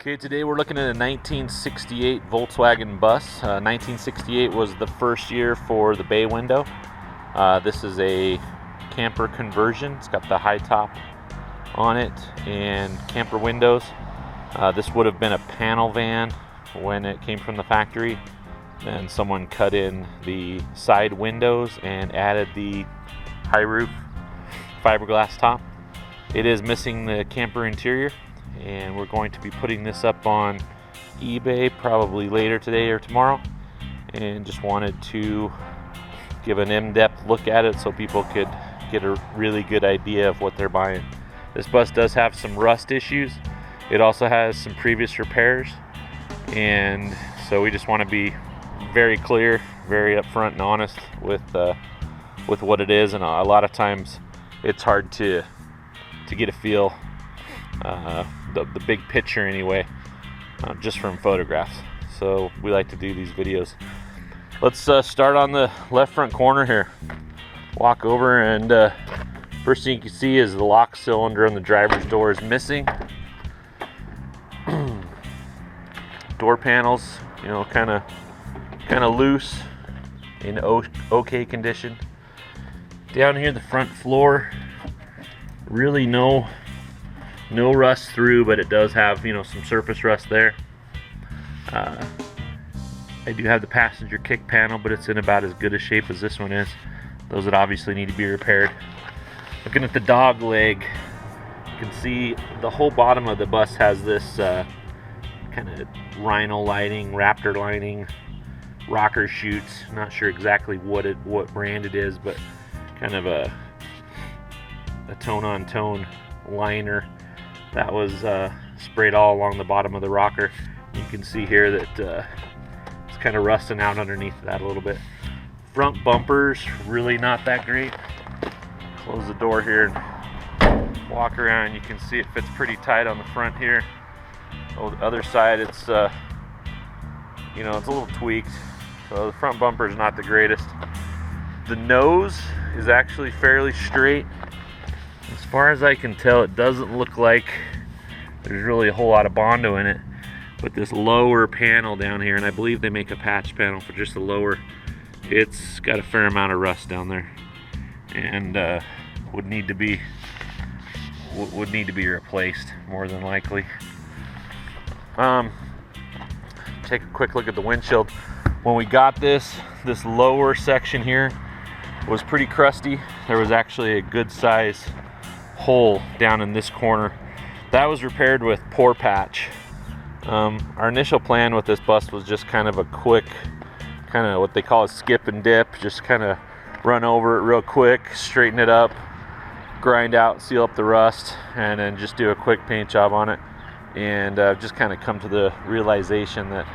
Okay, today we're looking at a 1968 Volkswagen bus. 1968 was the first year for the bay window. This is a camper conversion. It's got the high top on it and camper windows. This would have been a panel van when it came from the factory. Then someone cut in the side windows and added the Highroof fiberglass top. It is missing the camper interior, and we're going to be putting this up on eBay probably later today or tomorrow, and just wanted to give an in-depth look at it so people could get a really good idea of what they're buying. This bus does have some rust issues. It also has some previous repairs, and so we just want to be very clear, very upfront and honest with what it is. And a lot of times it's hard to get a feel, the big picture anyway, just from photographs. So we like to do these videos. Let's start on the left front corner here. Walk over, and first thing you can see is the lock cylinder on the driver's door is missing. Door panels, you know, kind of loose, in okay condition. Down here, the front floor, really no rust through, but it does have, you know, some surface rust there. I do have the passenger kick panel, but it's in about as good a shape as this one is. Those would obviously need to be repaired. Looking at the dog leg, you can see the whole bottom of the bus has this kind of rhino lining, raptor lining, rocker chutes. Not sure exactly what brand it is, but kind of a tone-on-tone liner that was sprayed all along the bottom of the rocker. You can see here that it's kind of rusting out underneath that a little bit. Front bumpers, really not that great. Close the door here and walk around. You can see it fits pretty tight on the front here. On the other side, it's you know, it's a little tweaked. So the front bumper is not the greatest. The nose is actually fairly straight. As far as I can tell, it doesn't look like there's really a whole lot of Bondo in it. But this lower panel down here, and I believe they make a patch panel for just the lower, it's got a fair amount of rust down there, and would need to be replaced more than likely. Take a quick look at the windshield. When we got this lower section here was pretty crusty. There was actually a good size hole down in this corner. That was repaired with pour patch. Our initial plan with this bus was just kind of a quick, kind of what they call a skip and dip, just kind of run over it real quick, straighten it up, grind out, seal up the rust, and then just do a quick paint job on it. And just kind of come to the realization that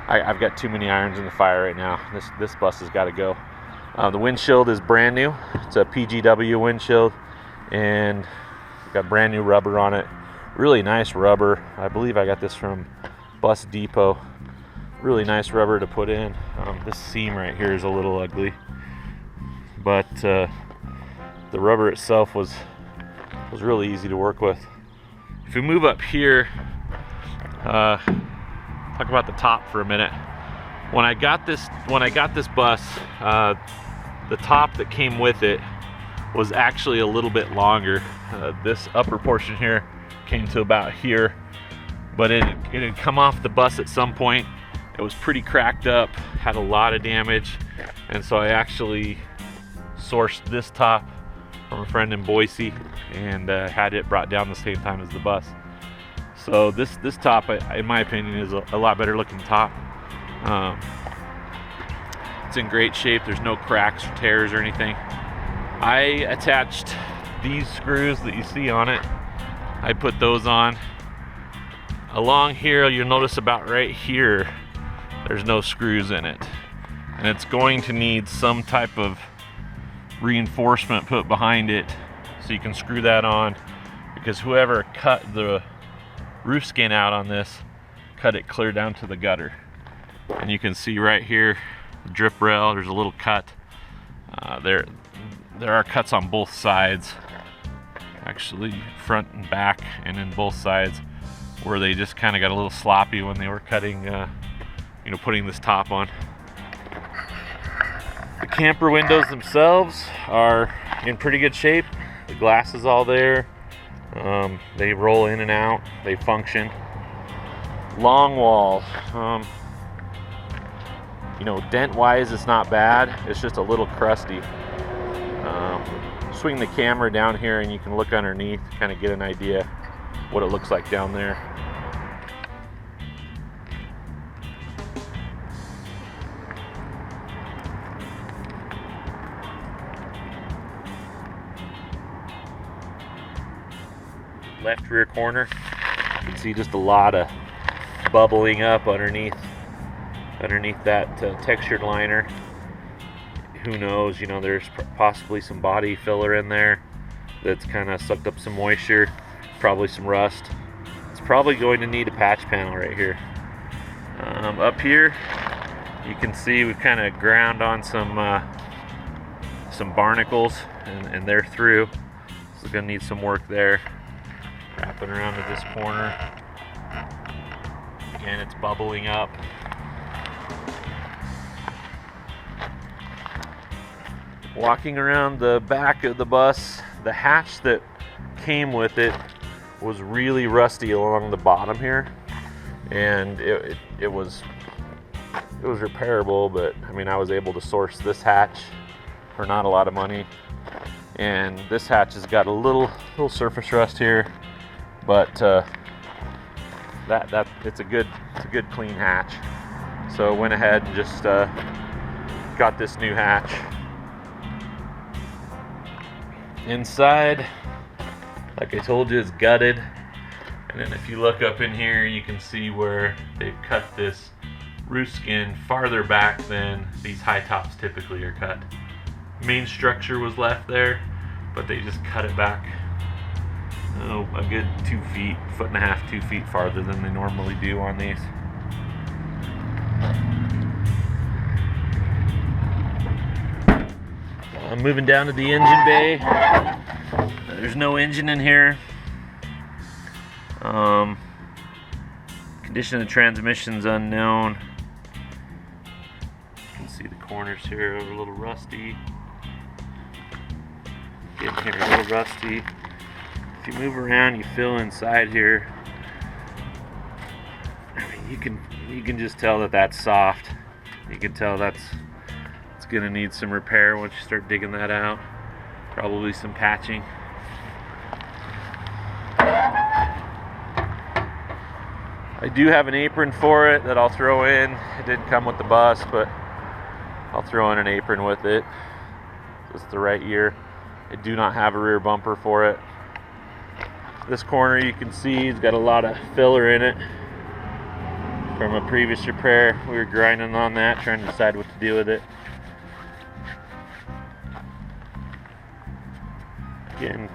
I've got too many irons in the fire right now. This bus has got to go. The windshield is brand new. It's a PGW windshield, and got brand new rubber on it. Really nice rubber. I believe I got this from Bus Depot. Really nice rubber to put in. This seam right here is a little ugly, but the rubber itself was really easy to work with. If we move up here, talk about the top for a minute. When I got this bus, the top that came with it was actually a little bit longer. This upper portion here came to about here, but it had come off the bus at some point. It was pretty cracked up, had a lot of damage, and so I actually sourced this top from a friend in Boise and had it brought down the same time as the bus. So this top, in my opinion, is a lot better looking top. It's in great shape. There's no cracks or tears or anything. I attached these screws that you see on it. I put those on. Along here, you'll notice about right here, there's no screws in it. And it's going to need some type of reinforcement put behind it so you can screw that on, because whoever cut the roof skin out on this cut it clear down to the gutter. And you can see right here, the drip rail, there's a little cut. There are cuts on both sides, actually front and back, and then both sides. where they just kind of got a little sloppy when they were cutting, putting this top on. The camper windows themselves are in pretty good shape. The glass is all there. They roll in and out. They function. Long walls. Dent-wise, it's not bad. It's just a little crusty. Swing the camera down here and you can look underneath, kind of get an idea what it looks like down there. Left rear corner, you can see just a lot of bubbling up underneath that textured liner. Who knows, there's possibly some body filler in there that's kind of sucked up some moisture, probably some rust. It's probably going to need a patch panel right here. Up here you can see we've kind of ground on some barnacles, and they're through, so it's going to need some work there. Wrapping around to this corner, again it's bubbling up. Walking around the back of the bus, the hatch that came with it was really rusty along the bottom here, and it was repairable, but I was able to source this hatch for not a lot of money, and this hatch has got a little surface rust here, but that it's a good clean hatch. So went ahead and just got this new hatch. Inside, like I told you, it's gutted, and then if you look up in here you can see where they've cut this roof skin farther back than these high tops typically are cut. Main structure was left there, but they just cut it back a good 2 feet, 1.5 feet, 2 feet farther than they normally do on these. I'm moving down to the engine bay. There's no engine in here. Condition of the transmission's unknown. You can see the corners here are a little rusty. Getting here a little rusty. If you move around, you feel inside here. You can just tell that that's soft. You can tell it's gonna need some repair once you start digging that out. Probably some patching. I do have an apron for it that I'll throw in. It didn't come with the bus, but I'll throw in an apron with it. It's the right year. I do not have a rear bumper for it. This corner you can see it's got a lot of filler in it from a previous repair. We were grinding on that, trying to decide what to do with it. Again,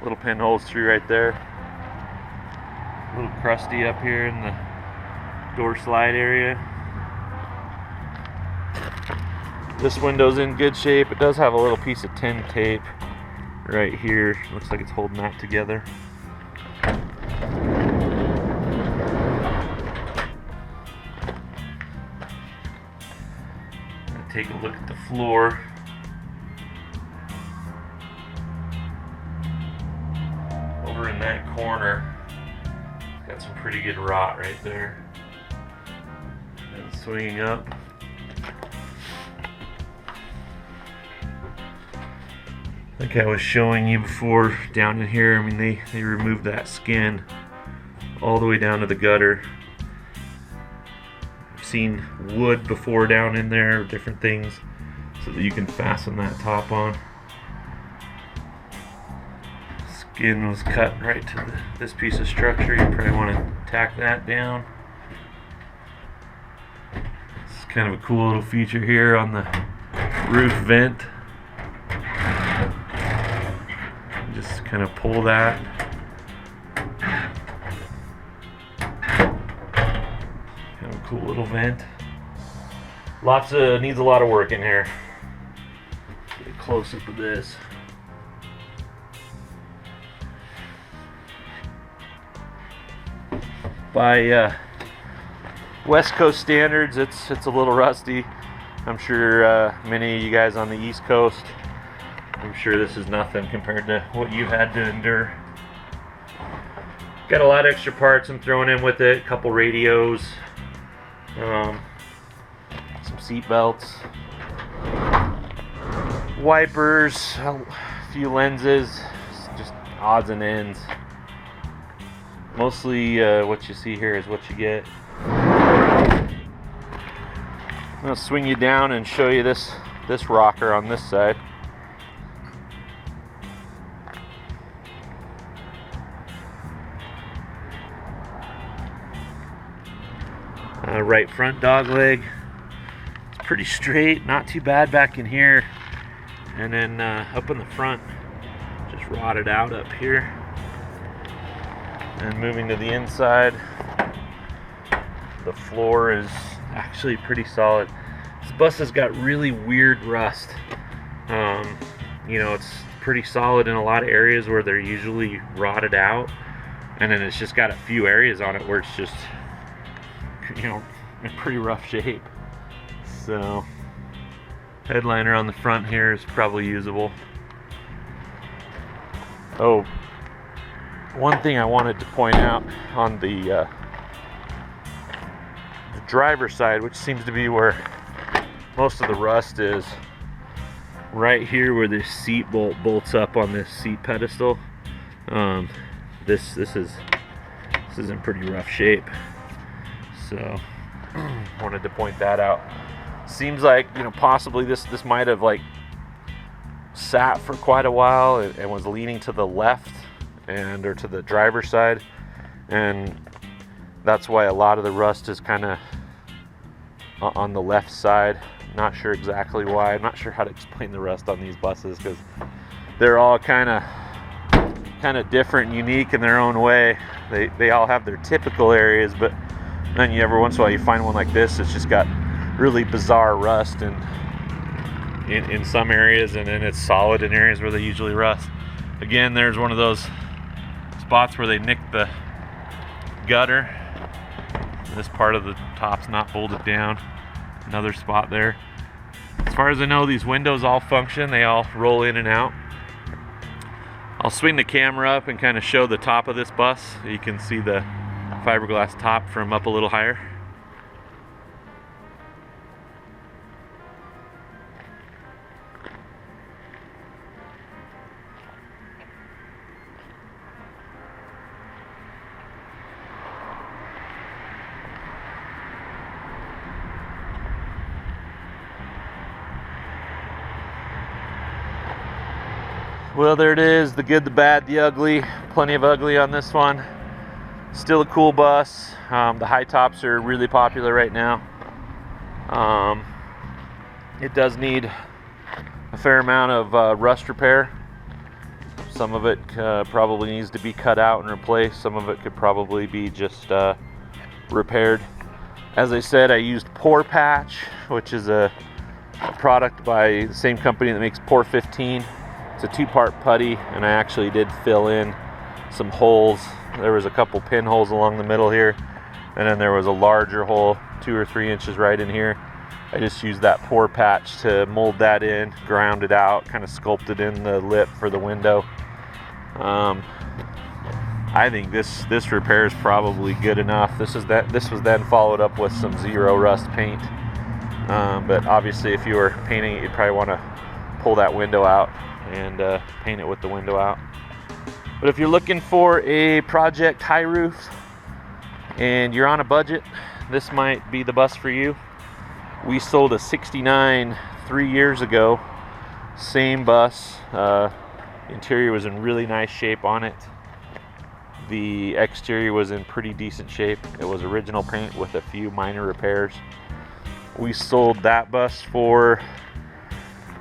little pinholes through right there. A little crusty up here in the door slide area. This window's in good shape. It does have a little piece of tin tape right here. Looks like it's holding that together. Take a look at the floor. Over in that corner, got some pretty good rot right there. And swinging up. Like I was showing you before, down in here, they removed that skin all the way down to the gutter. Seen wood before down in there, different things, so that you can fasten that top on. Skin was cut right to this piece of structure. You probably want to tack that down. It's kind of a cool little feature here on the roof vent. Just kind of pull that. Cool little vent. Needs a lot of work in here. Get a close up of this. By West Coast standards, it's a little rusty. I'm sure many of you guys on the East Coast, I'm sure this is nothing compared to what you had to endure. Got a lot of extra parts I'm throwing in with it. A couple radios, some seat belts, wipers, a few lenses, just odds and ends. Mostly what you see here is what you get. I'm going to swing you down and show you this rocker on this side. Right front dog leg. It's pretty straight, not too bad back in here. And then up in the front, just rotted out up here. And moving to the inside, the floor is actually pretty solid. This bus has got really weird rust. You know, it's pretty solid in a lot of areas where they're usually rotted out, and then it's just got a few areas on it where it's just, you know, in pretty rough shape. So headliner on the front here is probably usable. Oh, one thing I wanted to point out on the driver's side, which seems to be where most of the rust is, right here where this seat bolt bolts up on this seat pedestal. This is in pretty rough shape. So wanted to point that out. Seems like, you know, possibly this might have like sat for quite a while and was leaning to the left or to the driver's side, and that's why a lot of the rust is kind of on the left side. Not sure exactly why. I'm not sure how to explain the rust on these buses because they're all kind of different and unique in their own way. They all have their typical areas, but then every once in a while you find one like this. It's just got really bizarre rust in some areas, and then it's solid in areas where they usually rust. Again, there's one of those spots where they nicked the gutter. This part of the top's not bolted down. Another spot there. As far as I know, these windows all function. They all roll in and out. I'll swing the camera up and kind of show the top of this bus. You can see the fiberglass top from up a little higher. Well, there it is, the good, the bad, the ugly. Plenty of ugly on this one. Still a cool bus. The high tops are really popular right now. It does need a fair amount of rust repair. Some of it probably needs to be cut out and replaced. Some of it could probably be just repaired. As I said, I used Pore Patch, which is a product by the same company that makes Pore 15. It's a 2-part putty, and I actually did fill in some holes. There was a couple pinholes along the middle here, and then there was a larger hole 2 or 3 inches right in here. I just used that Pore Patch to mold that in, ground it out, kind of sculpted in the lip for the window. I think this repair is probably good enough. This was then followed up with some zero rust paint. But obviously, if you were painting it, you'd probably want to pull that window out and paint it with the window out. But if you're looking for a project high roof and you're on a budget, this might be the bus for you. We sold a 69 3 years ago. Same bus. Interior was in really nice shape on it. The exterior was in pretty decent shape. It was original paint with a few minor repairs. We sold that bus for,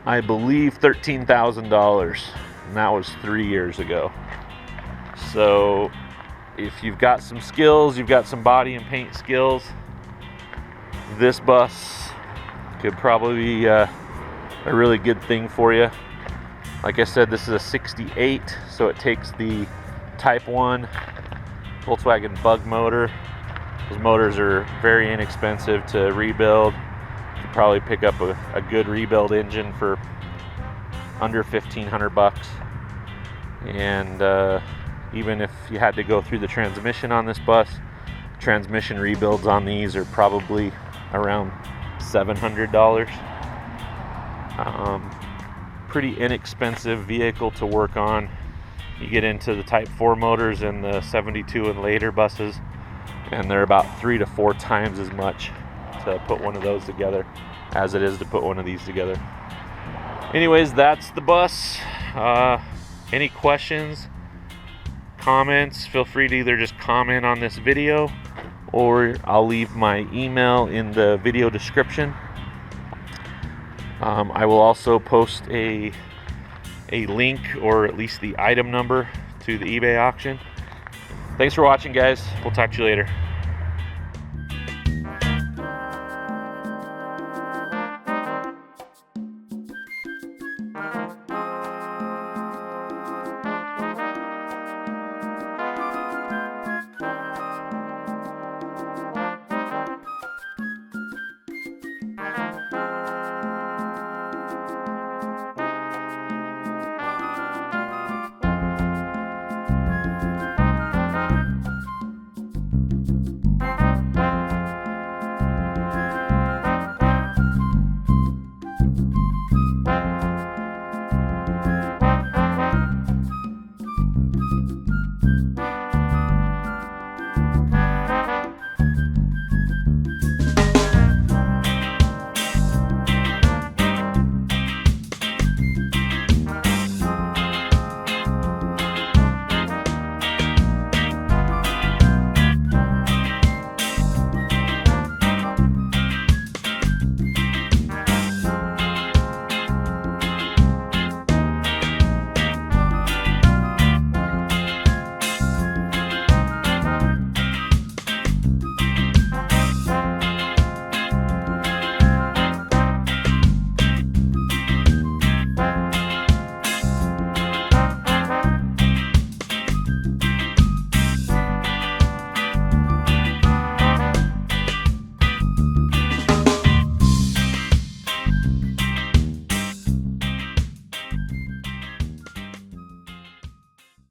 I believe, $13,000, and that was 3 years ago. So if you've got some skills, you've got some body and paint skills, this bus could probably be a really good thing for you. Like I said, this is a 68, so it takes the Type 1 Volkswagen Bug motor Those motors are very inexpensive to rebuild. You could probably pick up a good rebuild engine for under 1,500 bucks. And even if you had to go through the transmission on this bus, transmission rebuilds on these are probably around $700. Pretty inexpensive vehicle to work on. You get into the Type 4 motors and the 72 and later buses, and they're about 3 to 4 times as much to put one of those together as it is to put one of these together. Anyways, that's the bus. Any questions, comments, feel free to either just comment on this video, or I'll leave my email in the video description. I will also post a link, or at least the item number, to the eBay auction. Thanks for watching, guys. We'll talk to you later.